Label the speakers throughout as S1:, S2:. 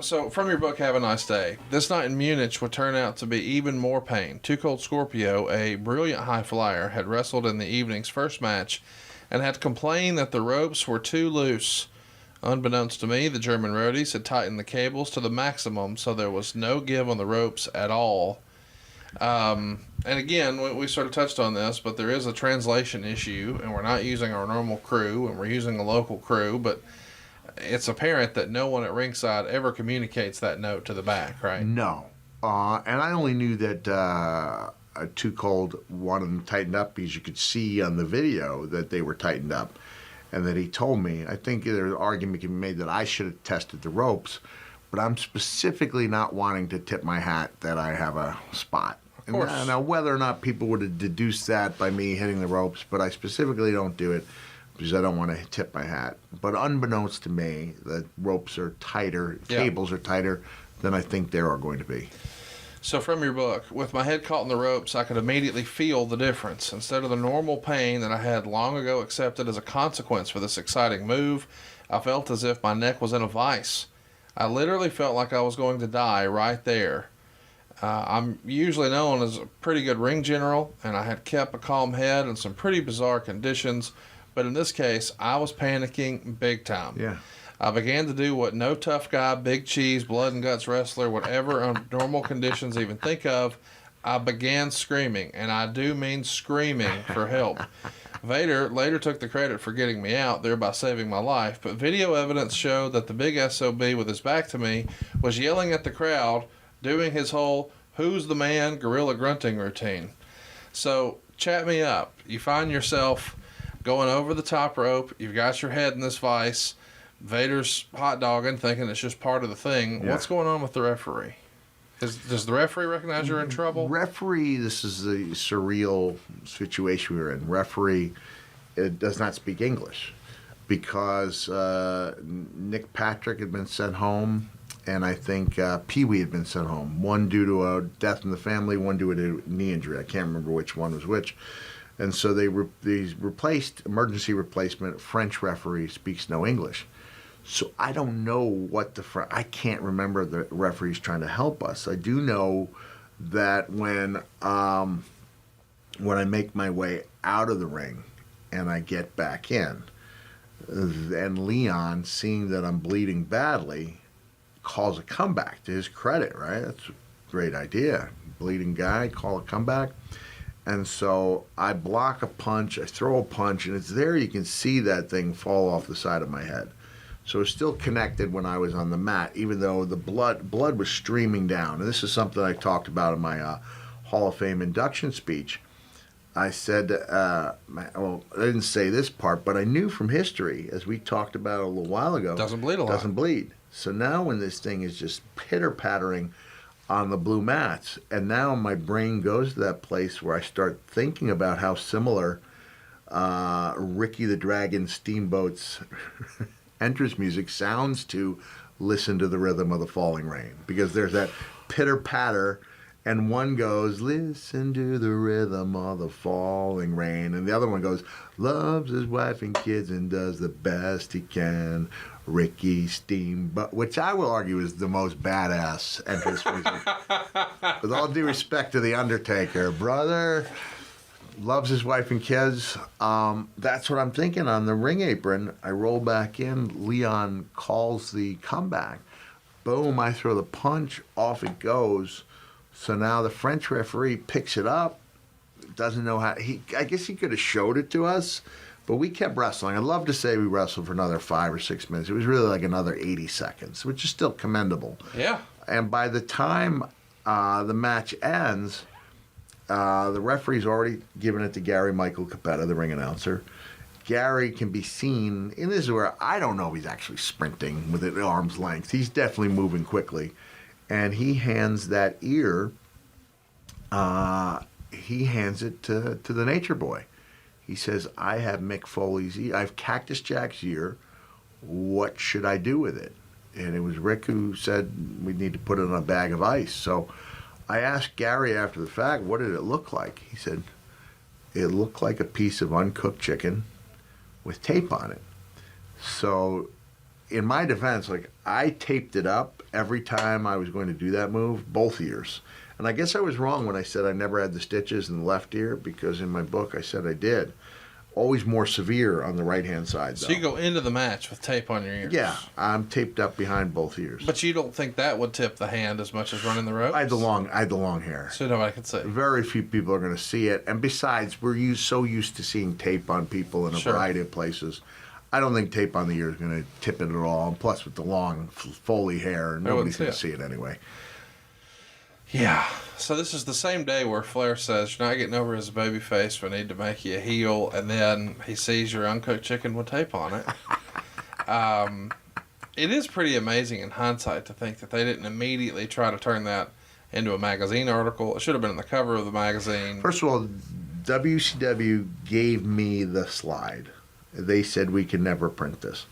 S1: So from your book, Have a Nice Day. This night in Munich would turn out to be even more pain. Too Cold Scorpio, a brilliant high flyer, had wrestled in the evening's first match and had complained that the ropes were too loose. Unbeknownst to me, the German roadies had tightened the cables to the maximum, so there was no give on the ropes at all. And again, we sort of touched on this, but there is a translation issue, and we're not using our normal crew, and we're using a local crew, but it's apparent that no one at ringside ever communicates that note to the back, right?
S2: No. And I only knew that Too Cold wanted them tightened up because you could see on the video that they were tightened up, and that he told me. I think there's an argument can be made that I should have tested the ropes, but I'm specifically not wanting to tip my hat that I have a spot.
S1: Of course.
S2: And now, whether or not people would have deduced that by me hitting the ropes, but I specifically don't do it because I don't want to tip my hat. But unbeknownst to me, the ropes are tighter, cables are tighter than I think they are going to be.
S1: So from your book, with my head caught in the ropes, I could immediately feel the difference. Instead of the normal pain that I had long ago accepted as a consequence for this exciting move, I felt as if my neck was in a vice. I literally felt like I was going to die right there. I'm usually known as a pretty good ring general, and I had kept a calm head in some pretty bizarre conditions, but in this case, I was panicking big time.
S2: Yeah.
S1: I began to do what no tough guy, big cheese, blood and guts wrestler would ever under normal conditions even think of. I began screaming, and I do mean screaming, for help. Vader later took the credit for getting me out, thereby saving my life, but video evidence showed that the big SOB with his back to me was yelling at the crowd, doing his whole "who's the man" gorilla grunting routine. So, chat me up. You find yourself going over the top rope, you've got your head in this vice, Vader's hot dogging, thinking it's just part of the thing.
S2: Yeah.
S1: What's going on with the referee? Does the referee recognize you're in trouble?
S2: Referee, this is the surreal situation we were in. Referee does not speak English because Nick Patrick had been sent home, and I think Pee Wee had been sent home. One due to a death in the family, one due to a knee injury. I can't remember which one was which. And so they replaced, emergency replacement, French referee speaks no English. So I don't know what I can't remember the referees trying to help us. I do know that when I make my way out of the ring and I get back in, then Leon, seeing that I'm bleeding badly, calls a comeback. To his credit, right? That's a great idea. Bleeding guy, call a comeback. And so I block a punch, I throw a punch, and it's there you can see that thing fall off the side of my head. So it's still connected when I was on the mat, even though the blood was streaming down. And this is something I talked about in my Hall of Fame induction speech. I said, well, I didn't say this part, but I knew from history, as we talked about a little while ago,
S1: Doesn't bleed a lot.
S2: Doesn't bleed. So now when this thing is just pitter-pattering on the blue mats, and now my brain goes to that place where I start thinking about how similar Ricky the Dragon Steamboat's entrance music sounds to Listen to the Rhythm of the Falling Rain, because there's that pitter-patter, and one goes, listen to the rhythm of the falling rain, and the other one goes, loves his wife and kids and does the best he can, Ricky Steamboat, which I will argue is the most badass entrance music. With all due respect to The Undertaker, brother, loves his wife and kids. That's what I'm thinking on the ring apron. I roll back in. Leon calls the comeback. Boom, I throw the punch. Off it goes. So now the French referee picks it up. Doesn't know how. I guess he could have showed it to us, but we kept wrestling. I'd love to say we wrestled for another 5 or 6 minutes. It was really like another 80 seconds, which is still commendable.
S1: Yeah.
S2: And by the time the match ends, the referee's already given it to Gary Michael Capetta, the ring announcer. Gary can be seen, and this is where I don't know if he's actually sprinting with it at arm's length. He's definitely moving quickly. And he hands that ear, he hands it to the Nature Boy. He says, I have Mick Foley's ear. I have Cactus Jack's ear. What should I do with it? And it was Rick who said we need to put it in a bag of ice. So I asked Gary after the fact, what did it look like? He said, it looked like a piece of uncooked chicken with tape on it. So in my defense, like I taped it up every time I was going to do that move, both ears. And I guess I was wrong when I said I never had the stitches in the left ear, because in my book I said I did. Always more severe on the right-hand side, though.
S1: So you go into the match with tape on your ears.
S2: Yeah, I'm taped up behind both ears.
S1: But you don't think that would tip the hand as much as running the ropes?
S2: I had the long hair.
S1: So nobody could see.
S2: Very few people are going to see it. And besides, we're so used to seeing tape on people in a variety of places. I don't think tape on the ear is going to tip it at all. And plus, with the long Foley hair, nobody's going to see it anyway.
S1: Yeah. So this is the same day where Flair says, "You're not getting over as a baby face. We need to make you a heel." And then he sees your uncooked chicken with tape on it. It is pretty amazing in hindsight to think that they didn't immediately try to turn that into a magazine article. It should have been on the cover of the magazine.
S2: First of all, WCW gave me the slide. They said we can never print this.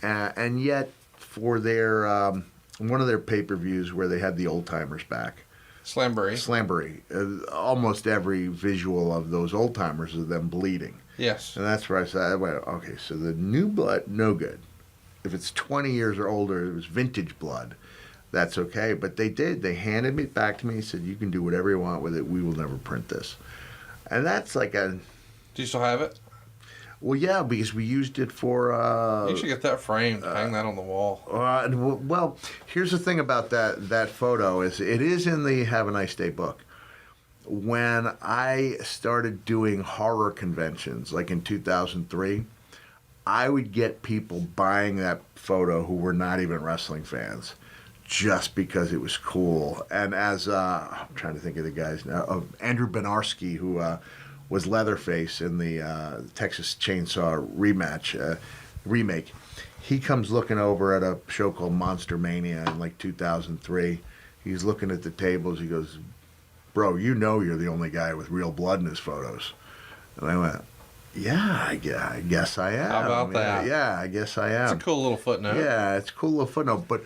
S2: And yet, for their one of their pay-per-views where they had the old-timers back, Slamboree. Almost every visual of those old-timers is them bleeding.
S1: Yes.
S2: And that's where I went, okay, so the new blood, no good. If it's 20 years or older, it was vintage blood, that's okay. But they did. They handed it back to me and said, you can do whatever you want with it. We will never print this. And that's like a...
S1: Do you still have it?
S2: Well, yeah, because we used it for...
S1: you should get that framed, hang that on the wall.
S2: Well, here's the thing about that photo is it is in the Have a Nice Day book. When I started doing horror conventions, like in 2003, I would get people buying that photo who were not even wrestling fans just because it was cool. And as, I'm trying to think of the guys now, Andrew Benarski, who... was Leatherface in the Texas Chainsaw remake. He comes looking over at a show called Monster Mania in like 2003. He's looking at the tables. He goes, "Bro, you know you're the only guy with real blood in his photos." And I went, "Yeah, I guess I am."
S1: How about that?
S2: Yeah, I guess I am.
S1: It's a cool little footnote.
S2: Yeah, it's a cool little footnote. But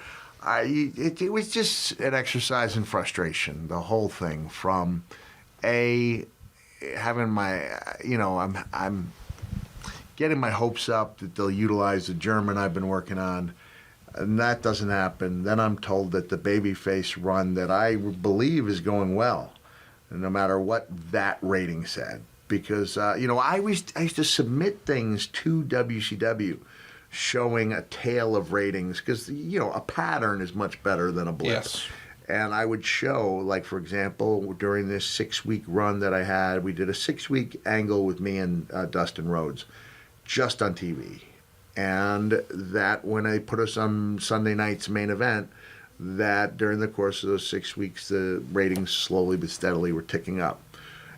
S2: it was just an exercise in frustration, the whole thing, from having my, I'm getting my hopes up that they'll utilize the German I've been working on, and that doesn't happen. Then I'm told that the babyface run that I believe is going well, no matter what that rating said. Because, I used to submit things to WCW showing a tail of ratings, because, a pattern is much better than a blip.
S1: Yes.
S2: And I would show, like, for example, during this 6-week run that I had, we did a 6-week angle with me and Dustin Rhodes just on TV. And that when they put us on Sunday night's main event, that during the course of those 6 weeks, the ratings slowly but steadily were ticking up.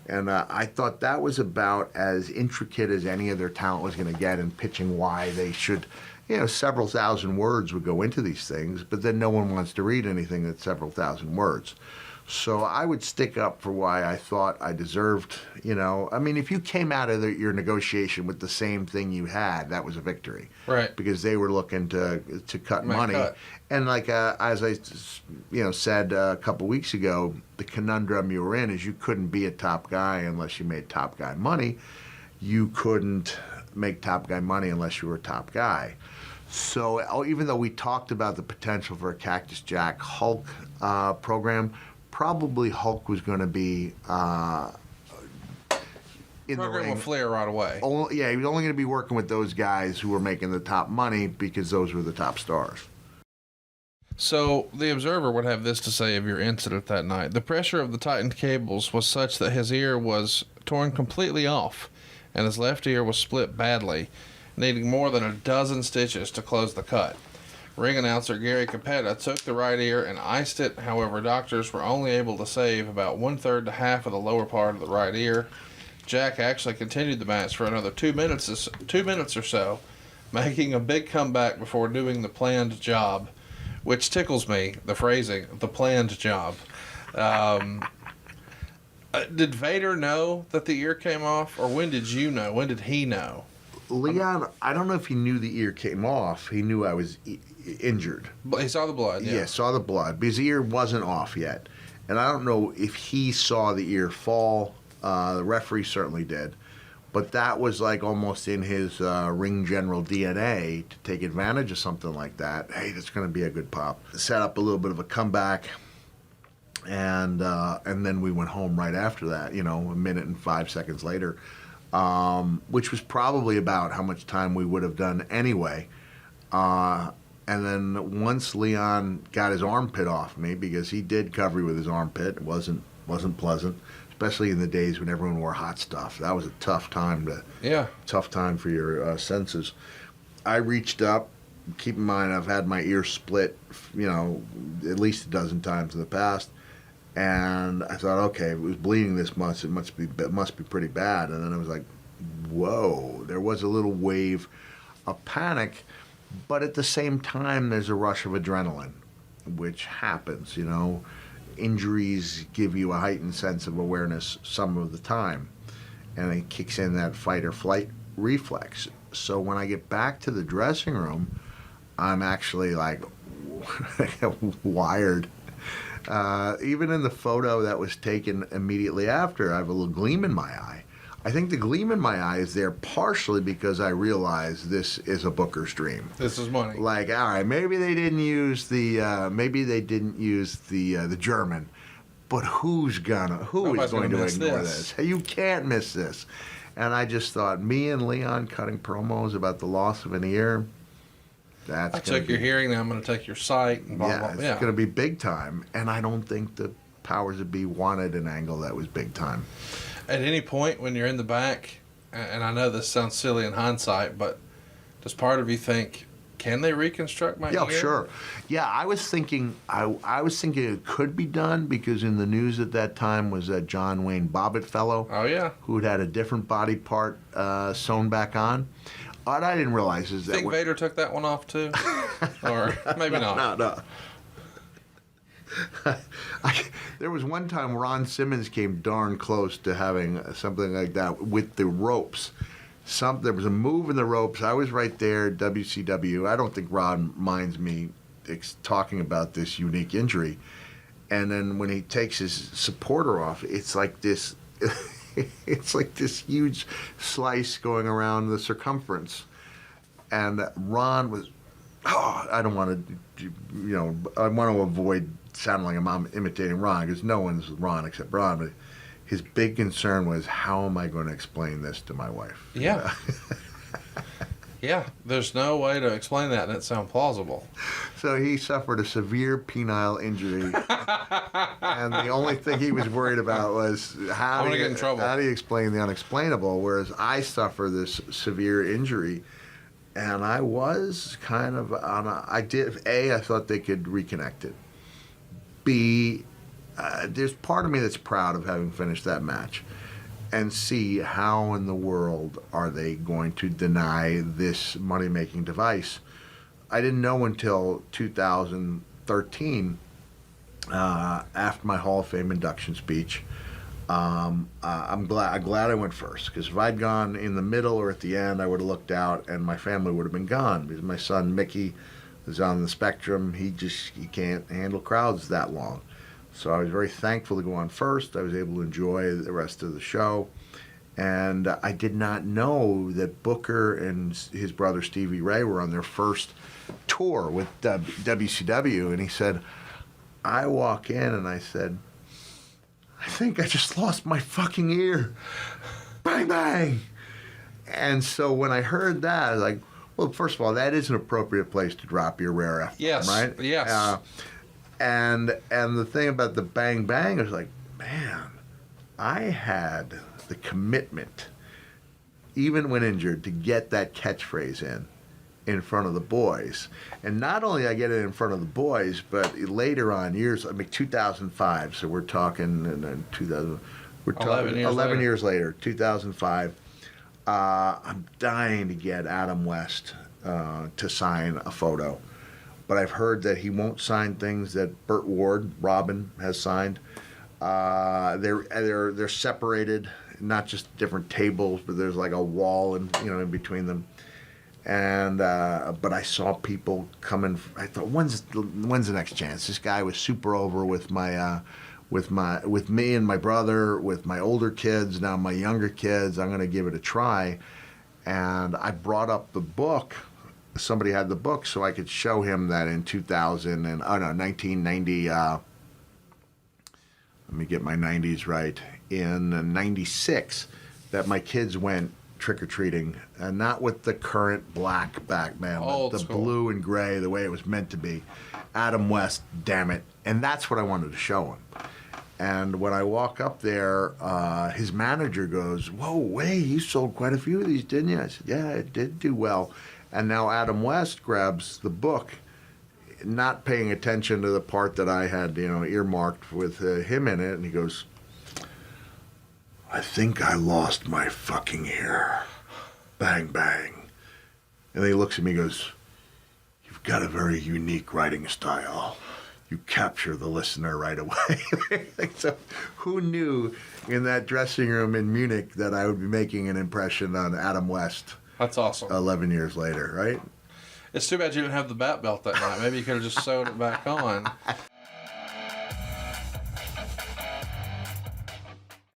S2: And I thought that was about as intricate as any of their talent was going to get in pitching why they should... several thousand words would go into these things, but then no one wants to read anything that's several thousand words. So I would stick up for why I thought I deserved, if you came out of your negotiation with the same thing you had, that was a victory.
S1: Right.
S2: Because they were looking to cut money.
S1: Cut.
S2: And like, as I, said a couple weeks ago, the conundrum you were in is you couldn't be a top guy unless you made top guy money. You couldn't make top guy money unless you were a top guy. So even though we talked about the potential for a Cactus Jack Hulk program, probably Hulk was going to be in the ring.
S1: With Flair right away.
S2: He was only going to be working with those guys who were making the top money because those were the top stars.
S1: So the Observer would have this to say of your incident that night. The pressure of the tightened cables was such that his ear was torn completely off, and his left ear was split badly, needing more than a dozen stitches to close the cut. Ring announcer Gary Capetta took the right ear and iced it. However, doctors were only able to save about 1/3 to half of the lower part of the right ear. Jack actually continued the match for another 2 minutes or so, making a big comeback before doing the planned job, which tickles me, the phrasing, the planned job. Did Vader know that the ear came off, or when did you know? When did he know?
S2: Leon, I don't know if he knew the ear came off. He knew I was injured.
S1: He saw the blood, yeah.
S2: Yeah, saw the blood. But his ear wasn't off yet. And I don't know if he saw the ear fall. The referee certainly did. But that was like almost in his ring general DNA to take advantage of something like that. Hey, that's going to be a good pop. Set up a little bit of a comeback, and then we went home right after that. You know, a minute and 5 seconds later, which was probably about how much time we would have done anyway. And then once Leon got his armpit off me, because he did cover me with his armpit, it wasn't pleasant. Especially in the days when everyone wore hot stuff. That was a tough time for your senses. I reached up. Keep in mind, I've had my ear split, you know, at least a dozen times in the past. And I thought, okay, it was bleeding this much. It must be pretty bad. And then I was like, whoa. There was a little wave of panic. But at the same time, there's a rush of adrenaline, which happens, you know. Injuries give you a heightened sense of awareness some of the time, and it kicks in that fight or flight reflex. So when I get back to the dressing room, I'm actually like wired. Even in the photo that was taken immediately after, I have a little gleam in my eye. I think the gleam in my eye is there partially because I realize this is a booker's dream.
S1: This is money.
S2: Like, all right, maybe they didn't use the German, but who is going to ignore this? You can't miss this. And I just thought, me and Leon cutting promos about the loss of an ear. I
S1: took your hearing, now I'm going to take your sight. And blah, blah,
S2: it's going to be big time. And I don't think the powers that be wanted an angle that was big time.
S1: At any point when you're in the back, and I know this sounds silly in hindsight, but does part of you think, can they reconstruct my ear?
S2: Yeah, sure. Yeah, I was thinking it could be done because in the news at that time was that John Wayne Bobbitt fellow.
S1: Oh, yeah.
S2: Who had a different body part sewn back on. What I didn't realize is that...
S1: Think Vader took that one off, too? Or maybe not.
S2: No. There was one time Ron Simmons came darn close to having something like that with the ropes. There was a move in the ropes. I was right there, WCW. I don't think Ron minds me talking about this unique injury. And then when he takes his supporter off, it's like this it's like this huge slice going around the circumference. And Ron was, I don't want to, I want to avoid sounding like I'm imitating Ron, because no one's Ron except Ron, but his big concern was, how am I going to explain this to my wife?
S1: Yeah. Yeah, there's no way to explain that and it sounds plausible.
S2: So he suffered a severe penile injury, and the only thing he was worried about was how do you explain the unexplainable, whereas I suffer this severe injury, and I was kind of on I thought they could reconnect it. B, there's part of me that's proud of having finished that match. And C, how in the world are they going to deny this money-making device? I didn't know until 2013, after my Hall of Fame induction speech. I'm glad I went first, because if I'd gone in the middle or at the end, I would have looked out and my family would have been gone, because my son Mickey is on the spectrum. He can't handle crowds that long. So I was very thankful to go on first. I was able to enjoy the rest of the show. And I did not know that Booker and his brother Stevie Ray were on their first tour with WCW. And he said, I walk in and I said, I think I just lost my fucking ear. Bang, bang. And so when I heard that, I was like, well, first of all, that is an appropriate place to drop your rare F-bomb,
S1: yes,
S2: right?
S1: Yes.
S2: And the thing about the bang bang is like, man, I had the commitment, even when injured, to get that catchphrase in front of the boys. And not only I get it in front of the boys, but later on, 2005. So we're talking in 2000. We're talking 11 years later, 2005. I'm dying to get Adam West to sign a photo. But I've heard that he won't sign things that Burt Ward, Robin, has signed. They're separated, not just different tables, but there's like a wall in between them. And but I saw people coming. I thought, when's the next chance? This guy was super over with my with me and my brother, with my older kids, now my younger kids. I'm going to give it a try. And I brought up the book. Somebody had the book, so I could show him that in 1990. Let me get my 90s right. In 96, that my kids went trick-or-treating, and not with the current black Batman, but the blue and gray, the way it was meant to be. Adam West, damn it. And that's what I wanted to show him. And when I walk up there, his manager goes, "Whoa, Way, you sold quite a few of these, didn't you?" I said, "Yeah, it did do well." And now Adam West grabs the book, not paying attention to the part that I had, earmarked with him in it, and he goes, "I think I lost my fucking ear." Bang, bang. And then he looks at me and goes, "You've got a very unique writing style. You capture the listener right away." So who knew in that dressing room in Munich that I would be making an impression on Adam West?
S1: That's awesome.
S2: 11 years later, right?
S1: It's too bad you didn't have the bat belt that night. Maybe you could have just sewed it back on.